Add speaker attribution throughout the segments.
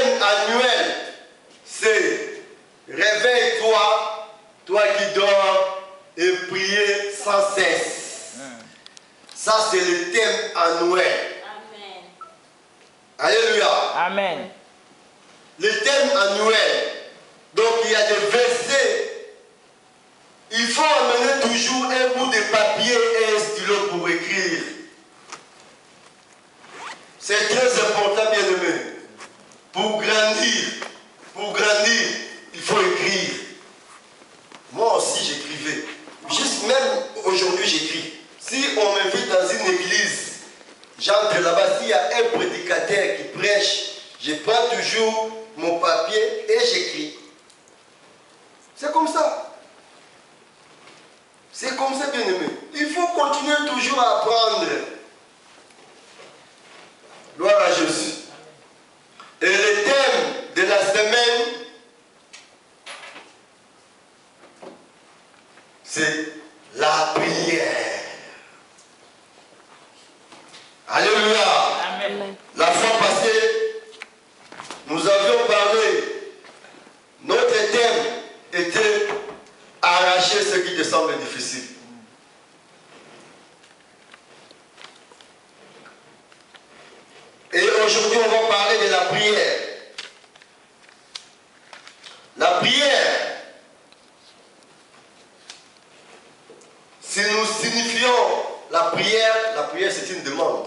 Speaker 1: thème annuel, c'est réveille-toi, toi qui dors, et priez sans cesse. Ça, c'est le thème annuel.
Speaker 2: Amen.
Speaker 1: Alléluia.
Speaker 3: Amen.
Speaker 1: Le thème annuel. Donc, il y a des versets. Il faut amener toujours un bout de papier et un stylo pour écrire. C'est très important, bien aimé. Pour grandir, il faut écrire. Moi aussi, j'écrivais. Juste même aujourd'hui, j'écris. Si on m'invite dans une église, j'entre là-bas, s'il y a un prédicateur qui prêche, je prends toujours mon papier et j'écris. C'est comme ça. C'est comme ça, bien aimé. Il faut continuer toujours à apprendre. Gloire à Jésus. Et le thème de la semaine, c'est la prière. Alléluia.
Speaker 3: Amen.
Speaker 1: La fois passée, nous avions parlé, notre thème était arracher ce qui te semble difficile. Et aujourd'hui, on va parler de la prière. La prière, si nous signifions la prière c'est une demande.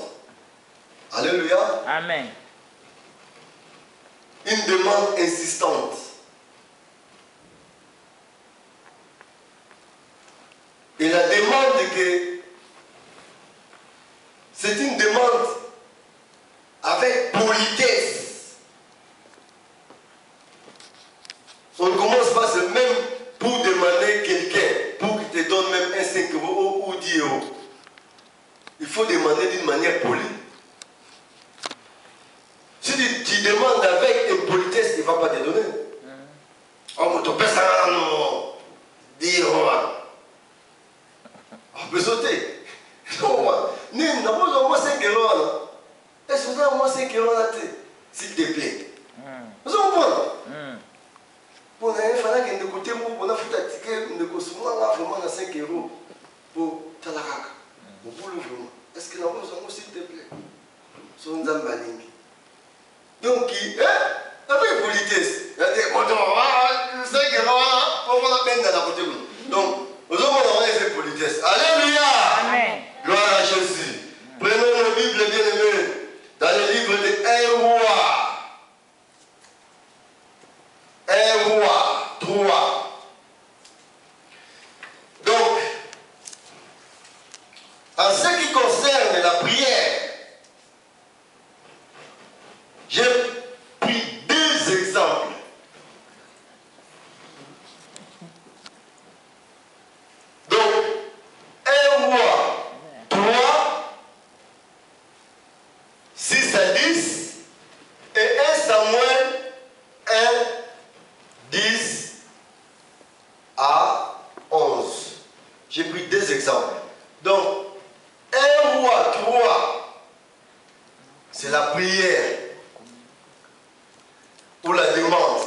Speaker 1: Alléluia.
Speaker 3: Amen.
Speaker 1: Une demande insistante. Et la demande que c'est une demande avec politesse. On ne commence pas même pour demander quelqu'un, pour qu'il te donne même un 5 euros ou 10 euros. Il faut demander d'une manière polie. Si tu demandes avec impolitesse, il ne va pas te donner. Oh, mais tu peux ça, non. 10 euros. On peut sauter. Non, n'a pas besoin de moi 5 euros. Est-ce que vous avez moi 5 euros là, s'il te plaît? Vous avez compris? Bon, il fallait que nous écoutions, on a fait un ticket, nous consommons vraiment 5 euros pour Talakaka. Pour le vraiment. Est-ce que nous avons besoin, s'il te plaît? Son Zambaling. Donc, avec politesse, il a dit, 5 euros, on va la peine dans la côté. Donc, nous avons fait politesse. Alléluia.
Speaker 3: Amen.
Speaker 1: Gloire à Jésus. Prenons la Bible, bien aimé, dans le livre de 1 roi. 1 roi 3. Donc, en ce qui concerne la prière, j'ai pris 2 exemples. Donc, 1 roi 3, 6 à 10, et 1 Samuel 1, 10 à 11. J'ai pris 2 exemples. Donc, 1 roi 3, c'est la prière ou la demande.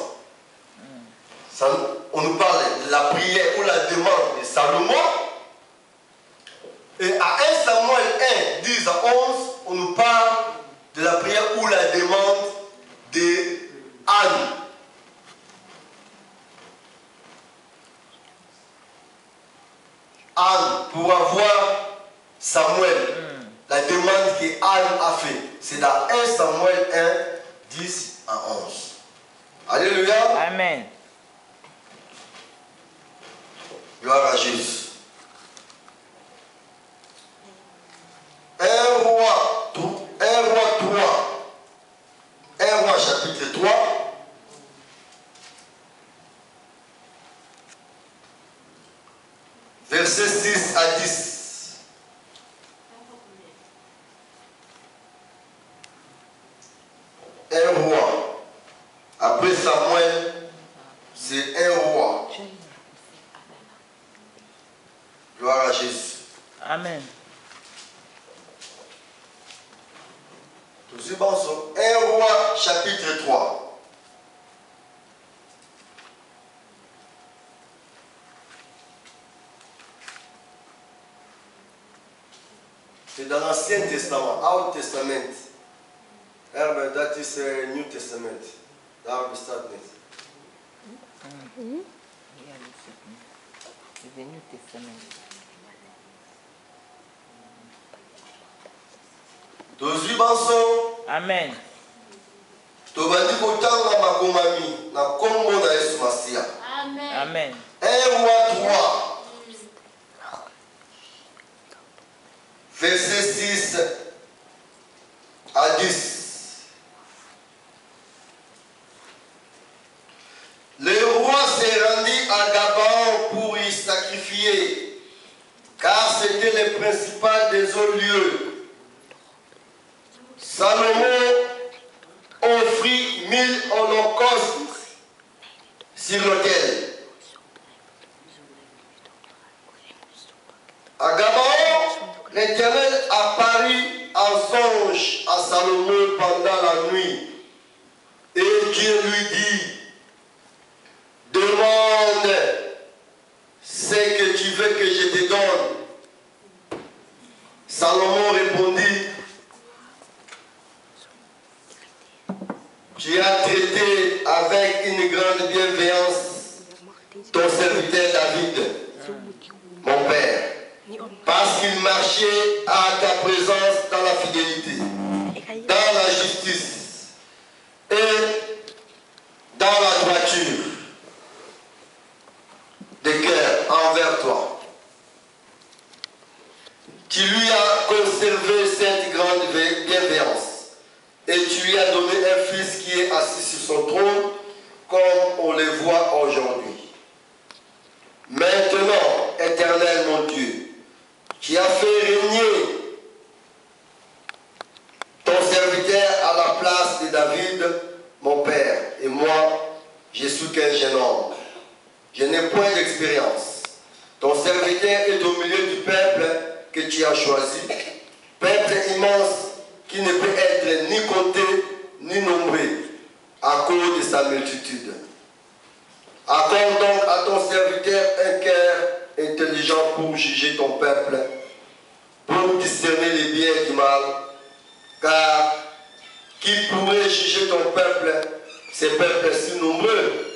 Speaker 1: Ça, on nous parle de la prière ou la demande de Salomon. Et à 1 Samuel 1, 10 à 11, on nous parle de la prière ou la demande de Anne. Anne, pour avoir Samuel, la demande qu'Anne a fait, c'est dans 1 Samuel 1, 10 à 11. Alléluia.
Speaker 3: Amen.
Speaker 1: Gloire à Jésus. 1 roi 3, 1 roi chapitre 3, verset 6 à 10. Un roi. Après Samuel, c'est 1 roi. Gloire à Jésus.
Speaker 3: Amen.
Speaker 1: Nous y pensons. 1 roi chapitre 3. C'est dans l'Ancien Testament, Old Testament. But that is a New Testament. That will start next.
Speaker 2: C'est le New Testament.
Speaker 1: Tozwi banso.
Speaker 2: Amen.
Speaker 1: Tobandi kotanga makomami na kombo na Yesu Masia.
Speaker 3: Amen.
Speaker 2: Amen.
Speaker 1: 1 Roi 3, verset 6 à 10. Le roi s'est rendu à Gabaon pour y sacrifier, car c'était le principal des autres lieux. Salomon offrit 1000 holocaustes sur l'autel. À Gabaon, l'Éternel apparut en songe à Salomon pendant la nuit. Et Dieu lui dit, demande ce que tu veux que je te donne. Salomon répondit, tu as traité avec une grande bienveillance ton serviteur David, mon père, parce qu'il marchait à ta présence dans la fidélité, dans la justice et dans la droiture de cœur envers toi. Tu lui as conservé cette grande bienveillance et tu lui as donné un fils qui est assis sur son trône comme on le voit aujourd'hui. Maintenant, Éternel mon Dieu, tu as fait régner ton serviteur à la place de David, mon père, et moi, je suis qu'un jeune homme. Je n'ai point d'expérience. Ton serviteur est au milieu du peuple que tu as choisi, peuple immense qui ne peut être ni compté ni nombré à cause de sa multitude. Accorde donc à ton serviteur un cœur intelligent pour juger ton peuple, pour discerner le bien et du mal, car qui pourrait juger ton peuple, ces peuples si nombreux?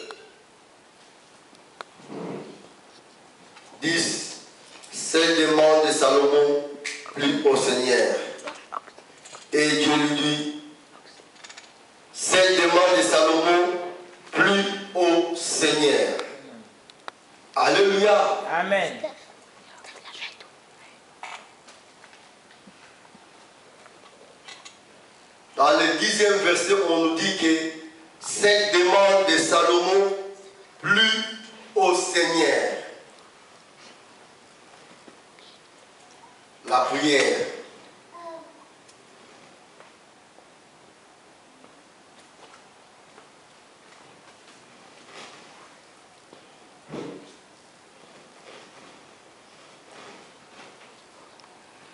Speaker 1: 10. Cette demande de Salomon plut au Seigneur. Et Dieu lui dit, cette demande de Salomon plut au Seigneur. Alléluia.
Speaker 2: Amen.
Speaker 1: Dans le 10e verset, on nous dit que cette demande de Salomon plut au Seigneur. La prière.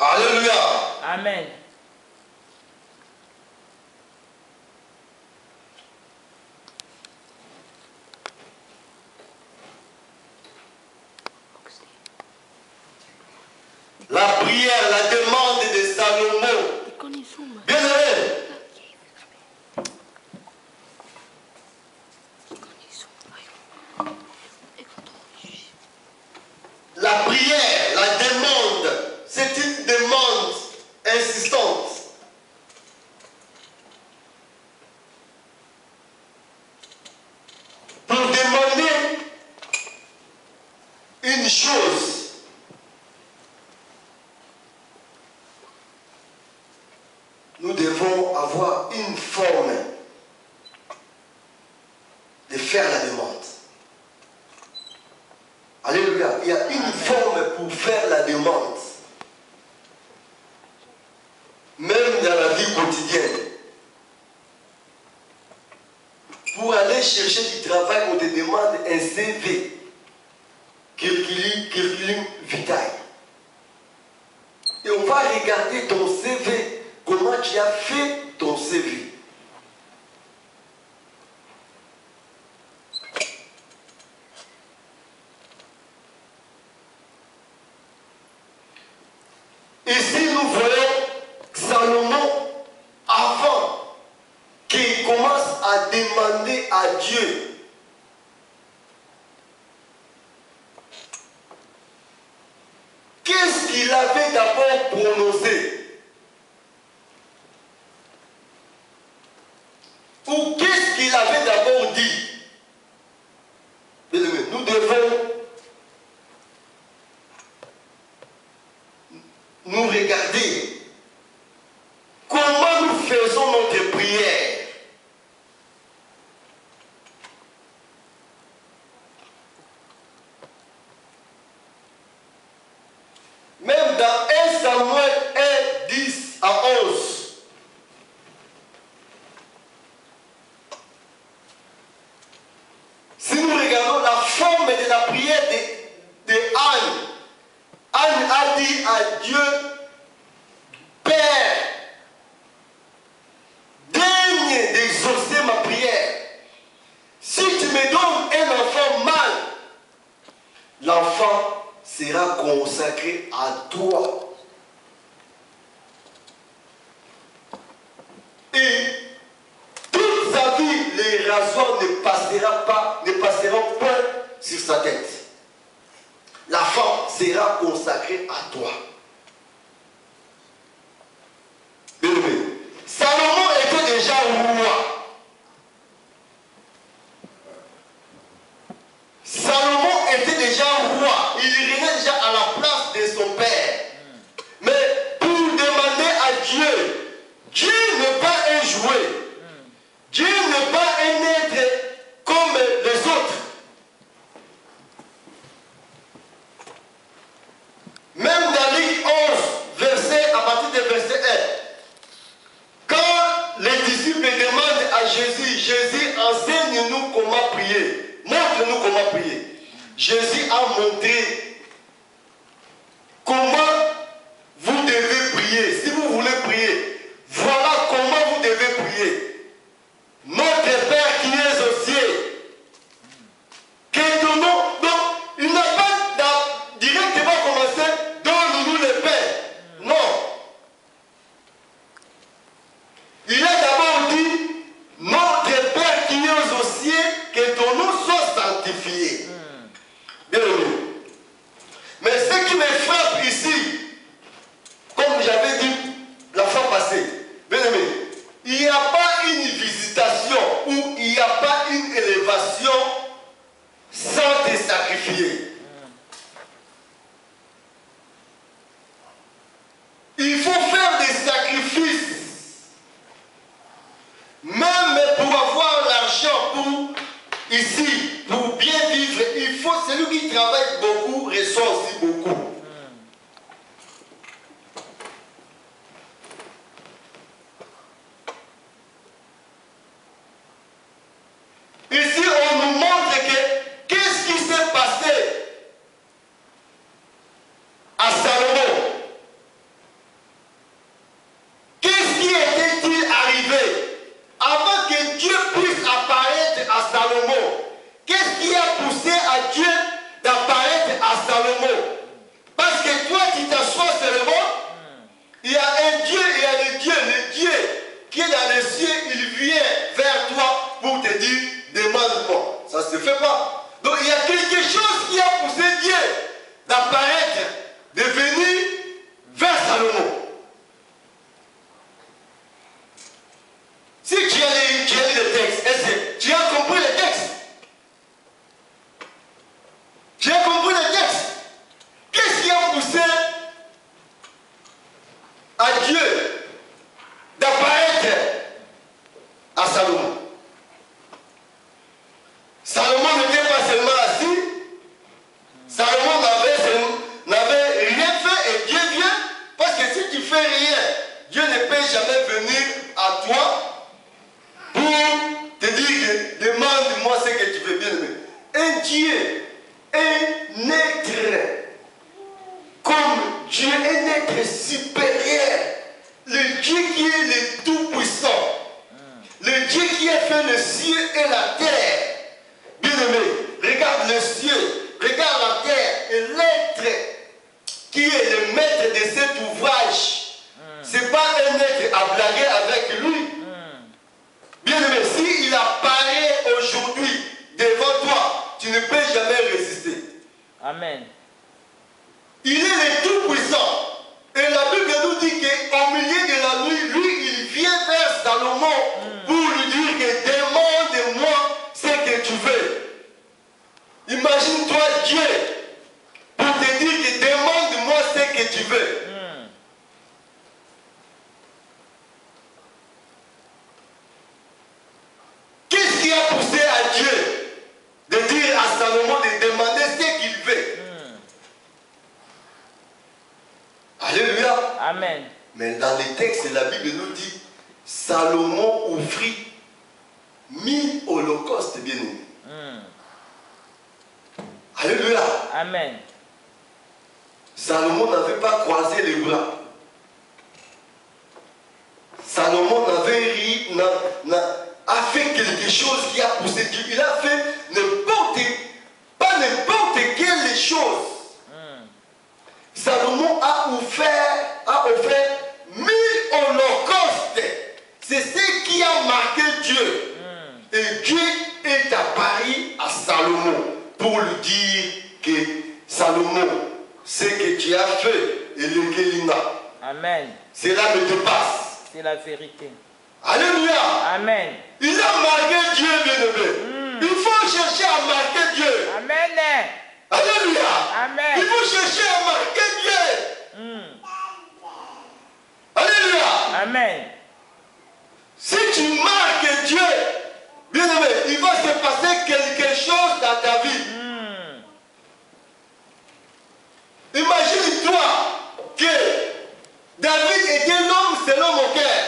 Speaker 1: Alléluia.
Speaker 2: Amen.
Speaker 1: La prière, la demande de Salomon. Bien aimé. La prière, la demande, c'est une demande insistante. Pour demander une chose, nous devons avoir une forme de faire la demande. Alléluia. Il y a une forme pour faire la demande. Même dans la vie quotidienne. Pour aller chercher du travail, on te demande un CV. Curriculum vitae. Et on va regarder ton CV. Comment tu as fait ton CV. Ici, nous voyons Salomon, avant qu'il commence à demander à Dieu qu'est-ce qu'il avait d'abord prononcé, ou qu'est-ce qu'il avait d'abord dit. Nous devons nous regarder comment nous faisons notre prière. Même dans 1 Samuel 1, 10 à 11, si nous regardons la forme de la prière de Anne, Anne a dit à Dieu, Père, daigne d'exaucer ma prière. Si tu me donnes un enfant mâle, l'enfant sera consacré à toi. Et toute sa vie, les rasoirs ne passeront point sur sa tête. L'enfant sera consacré à toi. Bien-aimé, Salomon était déjà roi. Salomon était déjà roi. Il régnait déjà à la place de son père. Mais pour demander à Dieu, Dieu n'est pas un jouet. Dieu n'est pas un être comme les autres. Même dans Luc 11, à partir du verset 1, quand les disciples demandent à Jésus, Jésus, enseigne-nous comment prier. Montre-nous comment prier. Jésus a montré comment vous devez prier. Si vous voulez prier, voilà comment vous devez prier. Notre Père qui es aux cieux, que ton nom, donc il n'a pas directement commencé, donne-nous le Père. Non. Il a d'abord dit, notre Père qui es aux cieux, que ton nom soit sanctifié. Bien aimé. Mais ce qui me frappe ici, comme j'avais dit la fois passée, bien aimé, il n'y a pas une visitation ou il n'y a pas une élévation sans te sacrifier. Il faut faire des sacrifices. Même pour avoir l'argent pour ici, pour bien vivre, il faut, celui qui travaille beaucoup reçoit aussi beaucoup. Ici, on nous montre que qu'est-ce qui s'est passé à Salomon? Qu'est-ce qui était-il arrivé avant que Dieu puisse apparaître à Salomon? Qu'est-ce qui a poussé à Dieu d'apparaître à Salomon? Parce que toi, tu t'assois seulement, il y a un Dieu, il y a le Dieu qui est dans les cieux, il vient vers toi pour te dire, demande-moi. Ça ne se fait pas. Donc il y a quelque chose qui a poussé Dieu d'apparaître, de venir vers Salomon. Si tu as lu le texte, est-ce que tu as compris le texte? Tu as compris le texte? Qu'est-ce qui a poussé à Dieu d'apparaître à Salomon? Salomon n'était pas seulement assis, Salomon n'avait rien fait et Dieu vient, parce que si tu fais rien, Dieu ne peut jamais venir à toi pour te dire, demande-moi ce que tu veux bien aimer. Un Dieu, un être comme Dieu, un être supérieur, le Dieu qui est le Tout-Puissant, le Dieu qui a fait le ciel et la terre. Bien-aimé, regarde le ciel, regarde la terre et l'être qui est le maître de cet ouvrage, c'est pas un maître à blaguer avec lui. Bien aimé, s'il apparaît aujourd'hui devant toi, tu ne peux jamais résister.
Speaker 2: Amen.
Speaker 1: Il est le Tout-Puissant. Et la Bible nous dit qu'au milieu de la nuit, lui, il vient vers Salomon pour lui dire que demande-moi ce que tu veux. Imagine-toi Dieu pour te dire que demande-moi ce que tu veux. Qu'est-ce qui a poussé à Dieu de dire à Salomon de demander ce qu'il veut? Alléluia.
Speaker 2: Amen.
Speaker 1: Mais dans les textes, la Bible nous dit Salomon offrit 1000 holocaustes bien-aimés. Alléluia.
Speaker 2: Amen.
Speaker 1: Salomon n'avait pas croisé les bras. Salomon a fait quelque chose qui a poussé Dieu. Il a fait pas n'importe quelle chose. Salomon a offert 1000 holocaustes. C'est ce qui a marqué Dieu. Et Dieu est apparu à Salomon pour lui dire que Salomon, ce que tu as fait et lequel il a.
Speaker 2: Amen.
Speaker 1: Cela me dépasse.
Speaker 2: C'est la vérité.
Speaker 1: Alléluia.
Speaker 2: Amen.
Speaker 1: Il a marqué Dieu, bien-aimé. Il faut chercher à marquer Dieu.
Speaker 2: Amen.
Speaker 1: Alléluia.
Speaker 2: Amen.
Speaker 1: Il faut chercher à marquer Dieu. Alléluia.
Speaker 2: Amen.
Speaker 1: Si tu marques Dieu, bien-aimé, il va se passer quelque chose dans ta vie. Imagine-toi que David était l'homme selon mon cœur.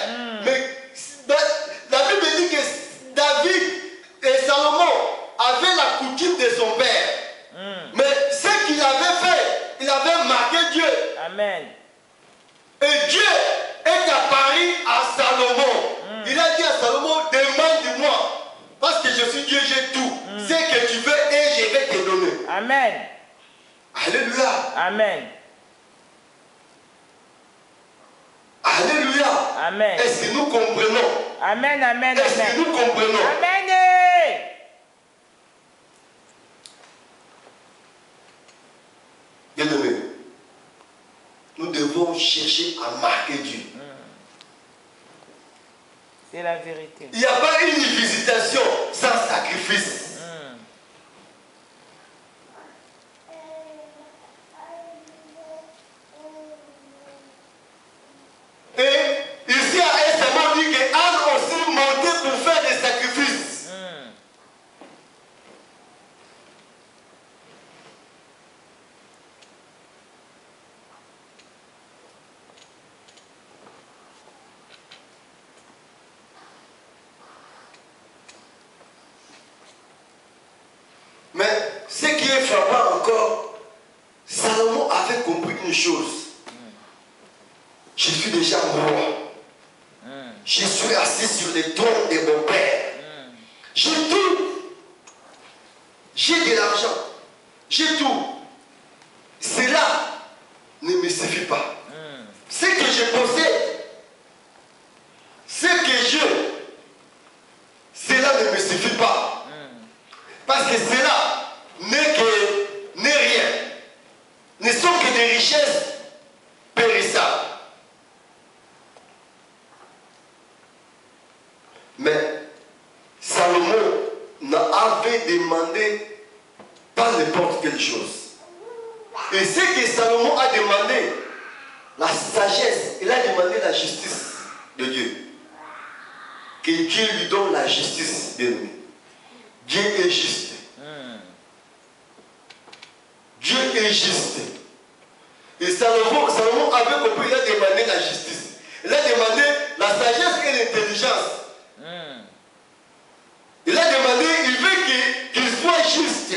Speaker 1: Mais la Bible dit que David et Salomon avaient la coutume de son père. Mais ce qu'il avait fait, il avait marqué Dieu.
Speaker 2: Amen.
Speaker 1: Et Dieu est apparu à Salomon. Il a dit à Salomon, demande-moi. Parce que je suis Dieu, j'ai tout. Ce que tu veux et je vais te donner.
Speaker 2: Amen.
Speaker 1: Alléluia.
Speaker 2: Amen.
Speaker 1: Alléluia.
Speaker 2: Amen.
Speaker 1: Est-ce que nous comprenons?
Speaker 2: Amen, amen,
Speaker 1: Est-ce que
Speaker 2: amen.
Speaker 1: nous comprenons?
Speaker 2: Amen.
Speaker 1: Bien-aimés, nous devons chercher à marquer Dieu.
Speaker 2: C'est la vérité.
Speaker 1: Il n'y a pas une visitation sans sacrifice. Et ici à Esther, on dit que Anne aussi montait pour faire des sacrifices. Mais ce qui est frappant encore, Salomon avait compris une chose. Je suis déjà roi. Je suis assis sur le trône de mon père. J'ai tout. J'ai de l'argent. J'ai tout. Cela ne me suffit pas. Ce que je possède, ce que je, cela ne me suffit pas. Parce que cela n'est rien. Ne sont que des richesses périssables. Mais Salomon avait demandé pas n'importe quelle chose. Et ce que Salomon a demandé, la sagesse, il a demandé la justice de Dieu. Que Dieu lui donne la justice, bien aimé. Dieu est juste. Dieu est juste. Et Salomon avait compris, il a demandé la justice. Il a demandé la sagesse et l'intelligence. Il a demandé, il veut qu'il soit juste.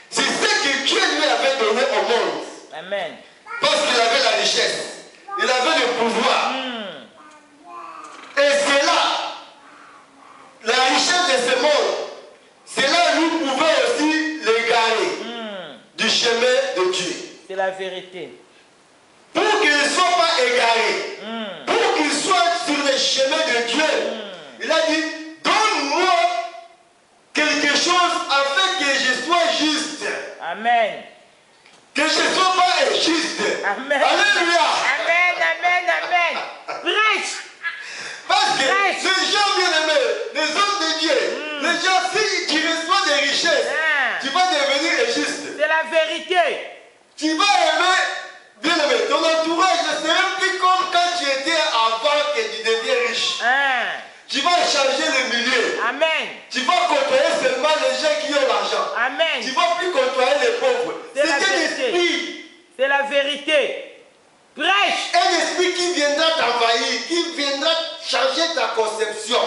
Speaker 1: C'est ce que Dieu lui avait donné au monde.
Speaker 2: Amen.
Speaker 1: Parce qu'il avait la richesse. Il avait le pouvoir. Et c'est là, la richesse de ce monde, c'est là où nous pouvons aussi l'égarer du chemin de Dieu.
Speaker 2: C'est la vérité.
Speaker 1: égarés, pour qu'ils soient sur le chemin de Dieu. Il a dit, donne-moi quelque chose afin que je sois juste.
Speaker 2: Amen.
Speaker 1: Que je ne sois pas injuste.
Speaker 2: Amen.
Speaker 1: Alléluia.
Speaker 2: Amen, amen, amen. Prêche.
Speaker 1: Parce que les gens bien-aimés, les hommes de Dieu, les gens, si tu reçois des richesses, tu vas devenir injuste.
Speaker 2: C'est la vérité.
Speaker 1: Tu vas aimer, bien-aimé, ton entourage ne sera plus comme quand tu étais avant que tu deviens riche. Tu vas changer le milieu.
Speaker 2: Amen.
Speaker 1: Tu vas côtoyer seulement les gens qui ont l'argent.
Speaker 2: Amen.
Speaker 1: Tu ne vas plus côtoyer les pauvres.
Speaker 2: C'est la
Speaker 1: un
Speaker 2: vérité.
Speaker 1: esprit.
Speaker 2: C'est la vérité. Prêche.
Speaker 1: Un esprit qui viendra t'envahir, qui viendra changer ta conception.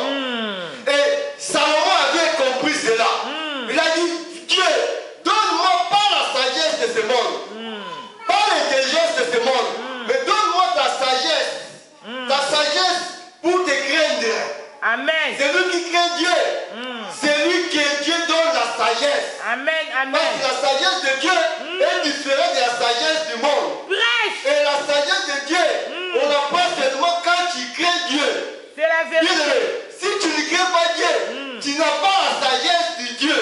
Speaker 1: Et Salomon avait compris cela. Il a dit, Dieu, donne-moi pas la sagesse de ce monde, pas l'intelligence de ce monde, mais donne-moi ta sagesse pour te craindre.
Speaker 2: Amen.
Speaker 1: C'est lui qui craint Dieu. C'est lui que Dieu donne la sagesse.
Speaker 2: Amen, amen.
Speaker 1: Parce que la sagesse de Dieu est différente de la sagesse du monde.
Speaker 2: Prêche.
Speaker 1: Et la sagesse de Dieu, on la prend seulement quand tu crains Dieu.
Speaker 2: C'est la vérité.
Speaker 1: Bien-aimé, si tu ne crains pas Dieu, tu n'as pas la sagesse de Dieu.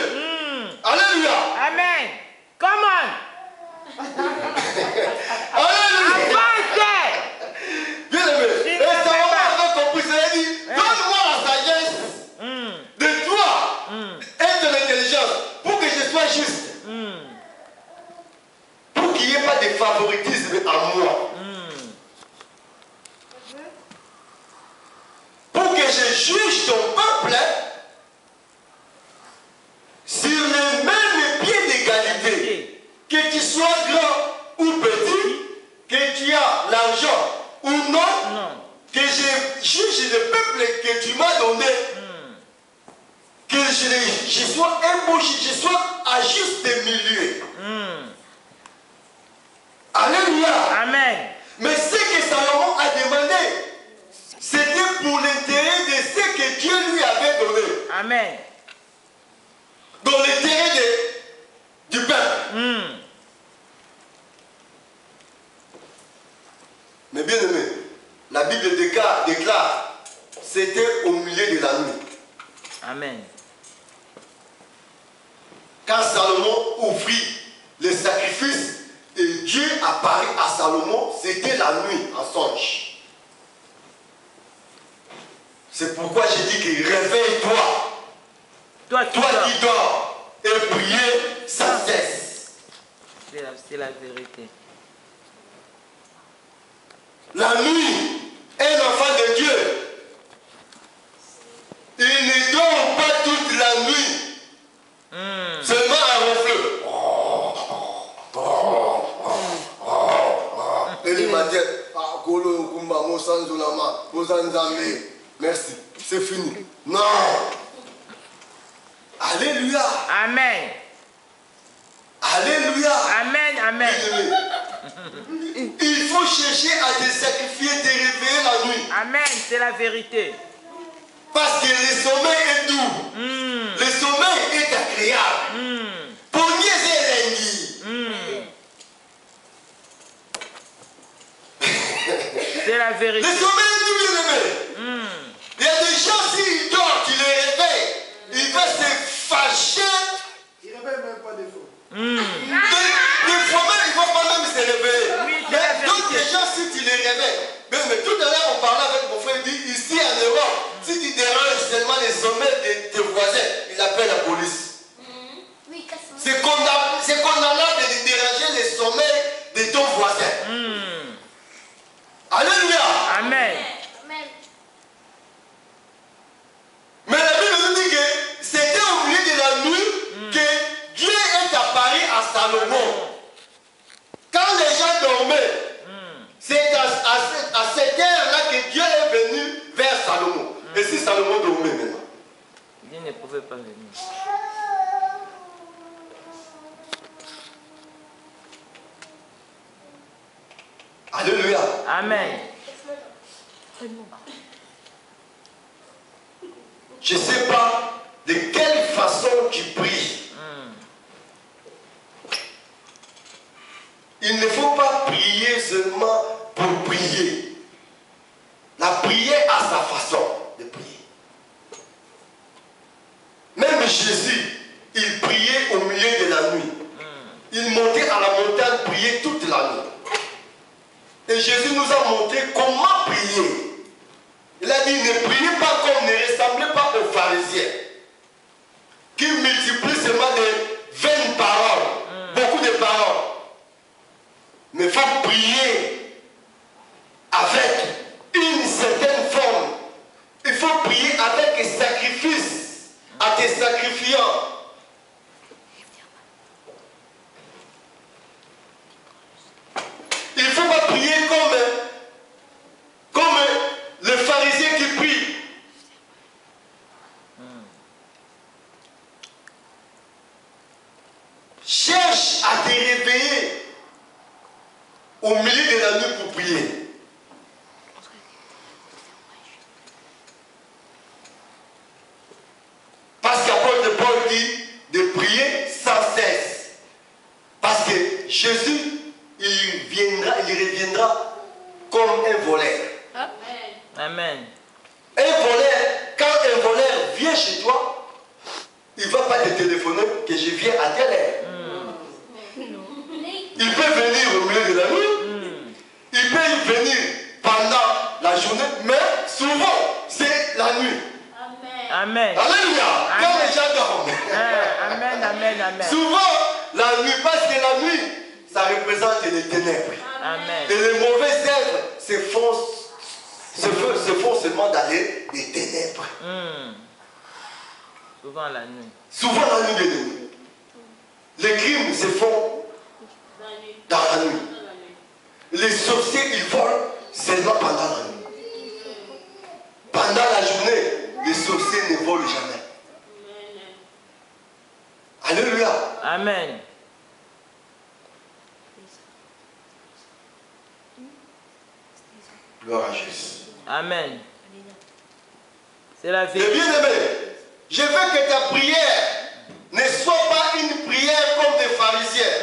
Speaker 1: Alléluia.
Speaker 2: Amen. Come on.
Speaker 1: Alléluia.
Speaker 2: Avancez.
Speaker 1: Bien-aimé, et Salomon avait compris, il a dit, donne-moi la sagesse de toi et de l'intelligence pour que je sois juste. Pour qu'il n'y ait pas de favoritisme en moi. Pour que je juge ton peuple sur le même pied d'égalité. Que tu sois grand ou petit, que tu as l'argent ou non, que je juge le peuple que tu m'as donné, que je sois un beau juge, je sois à juste milieu. Alléluia.
Speaker 2: Amen.
Speaker 1: Mais ce que Salomon a demandé, c'était pour l'intérêt de ce que Dieu lui avait donné.
Speaker 2: Amen.
Speaker 1: Dans l'intérêt du peuple. Mais bien aimé, la Bible déclare, c'était au milieu de la nuit.
Speaker 2: Amen.
Speaker 1: Quand Salomon ouvrit les sacrifices et Dieu apparut à Salomon, c'était la nuit en songe. C'est pourquoi j'ai dit que réveille-toi. Toi qui dors et priez sans cesse.
Speaker 2: C'est la vérité.
Speaker 1: La nuit, un enfant de Dieu, il ne dort pas toute la nuit. Seulement à ronfler. Et le matin, merci, c'est fini. Non. Alléluia.
Speaker 2: Amen.
Speaker 1: Alléluia.
Speaker 2: Amen, amen.
Speaker 1: Il faut chercher à te sacrifier, te réveiller la nuit.
Speaker 2: Amen, c'est la vérité.
Speaker 1: Parce que le sommeil est doux. Le sommeil est agréable. Pour mieux et lundi.
Speaker 2: C'est la vérité.
Speaker 1: Le sommeil est doux, bien aimé. Il y a des gens, s'ils dorment, tu les réveilles, il va se fâcher. Il ne réveille même pas des fois. Des fois même, ils ne vont pas même se réveiller.
Speaker 2: Oui,
Speaker 1: mais d'autres gens, si tu les réveilles, mais tout à l'heure, on parlait avec mon frère, il dit, ici en Europe, si tu déranges seulement les sommets de tes voisins, il appelle la police. C'est condamnable de déranger les sommets de ton voisin. Alléluia.
Speaker 2: Amen.
Speaker 1: Mais la Bible nous dit que c'était au milieu de la nuit que Dieu est apparu à Salomon. Quand les gens dormaient, c'est à cette heure-là que Dieu est venu vers Salomon. Et si Salomon dormait maintenant?
Speaker 2: Dieu ne pouvait pas venir.
Speaker 1: Alléluia.
Speaker 2: Amen.
Speaker 1: Je ne sais pas de quelle façon tu pries. Il ne faut pas prier seulement pour prier. La prière a sa façon de prier. Même Jésus, il priait au milieu de la nuit. Il montait à la montagne prier toute la nuit. Et Jésus nous a montré comment prier. Il a dit, ne priez pas comme, ne ressemblez pas aux pharisiens, qui multiplient seulement des vaines paroles, beaucoup de paroles. Mais il faut prier avec une certaine forme. Il faut prier avec un sacrifice, à te sacrifiant. Il ne faut pas prier comme le pharisien qui prie. Cherche à te réveiller au milieu de la nuit pour prier. Parce qu'apôtre Paul dit de prier sans cesse. Parce que Jésus, il reviendra comme un voleur.
Speaker 2: Amen.
Speaker 1: Un voleur, quand un voleur vient chez toi, il ne va pas te téléphoner que je viens à telle heure. Il peut venir au milieu de la nuit. Il peut venir pendant la journée, mais souvent c'est la nuit.
Speaker 2: Amen.
Speaker 1: Alléluia. Quand les gens dorment.
Speaker 2: Amen, amen, amen.
Speaker 1: Souvent la nuit, parce que la nuit, ça représente les ténèbres.
Speaker 2: Amen.
Speaker 1: Et les mauvaises œuvres se font seulement dans les ténèbres.
Speaker 2: Souvent la nuit.
Speaker 1: Souvent la nuit, bien aimé. Les crimes se font dans la nuit. Les sorciers, ils volent seulement pendant la nuit. Pendant la journée, les sorciers ne volent jamais. Alléluia.
Speaker 2: Amen.
Speaker 1: Gloire à Jésus.
Speaker 2: Amen. C'est la
Speaker 1: Et
Speaker 2: vérité.
Speaker 1: bien aimé, je veux que ta prière ne soit pas une prière comme des pharisiens.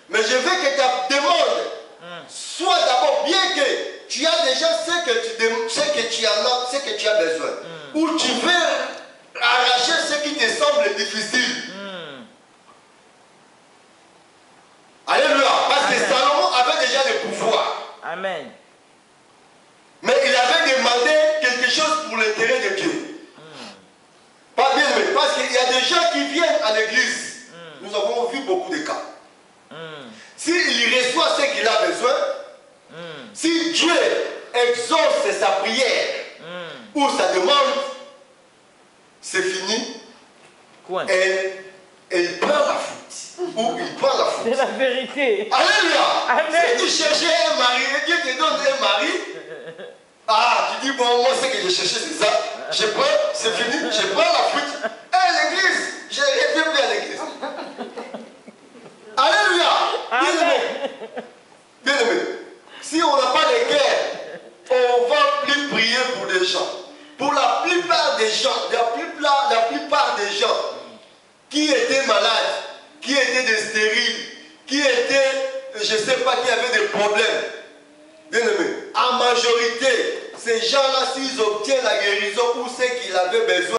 Speaker 1: Mais je veux que ta demande soit d'abord, bien que tu as déjà ce que tu as besoin. Ou tu veux arracher ce qui te semble difficile. Alléluia. Parce que Salomon avait déjà le pouvoir.
Speaker 2: Amen.
Speaker 1: Mais il avait demandé quelque chose pour l'intérêt de Dieu. Pas bien, mais parce qu'il y a des gens qui viennent à l'église. Nous avons vu beaucoup de cas. S'il reçoit ce qu'il a besoin, si Dieu exauce sa prière ou sa demande, c'est fini.
Speaker 2: Quoi?
Speaker 1: Elle prend la faute. Ou il prend la faute.
Speaker 2: C'est la vérité.
Speaker 1: Alléluia.
Speaker 2: Amen.
Speaker 1: Si tu cherchais un mari, Dieu te donne un mari. Ah, tu dis, bon, moi, ce que je cherchais, c'est ça. Je prends, c'est fini, je prends la fuite. Hé, l'église, je ne reviens plus à l'église. Alléluia. Bien aimé. Si on n'a pas de cœur, on ne va plus prier pour des gens. Pour la plupart des gens, la plupart des gens qui étaient malades, qui étaient des stériles, qui étaient, je ne sais pas, qui avaient des problèmes. Bien aimé, en majorité, ces gens-là, s'ils obtiennent la guérison ou ce qu'ils avaient besoin,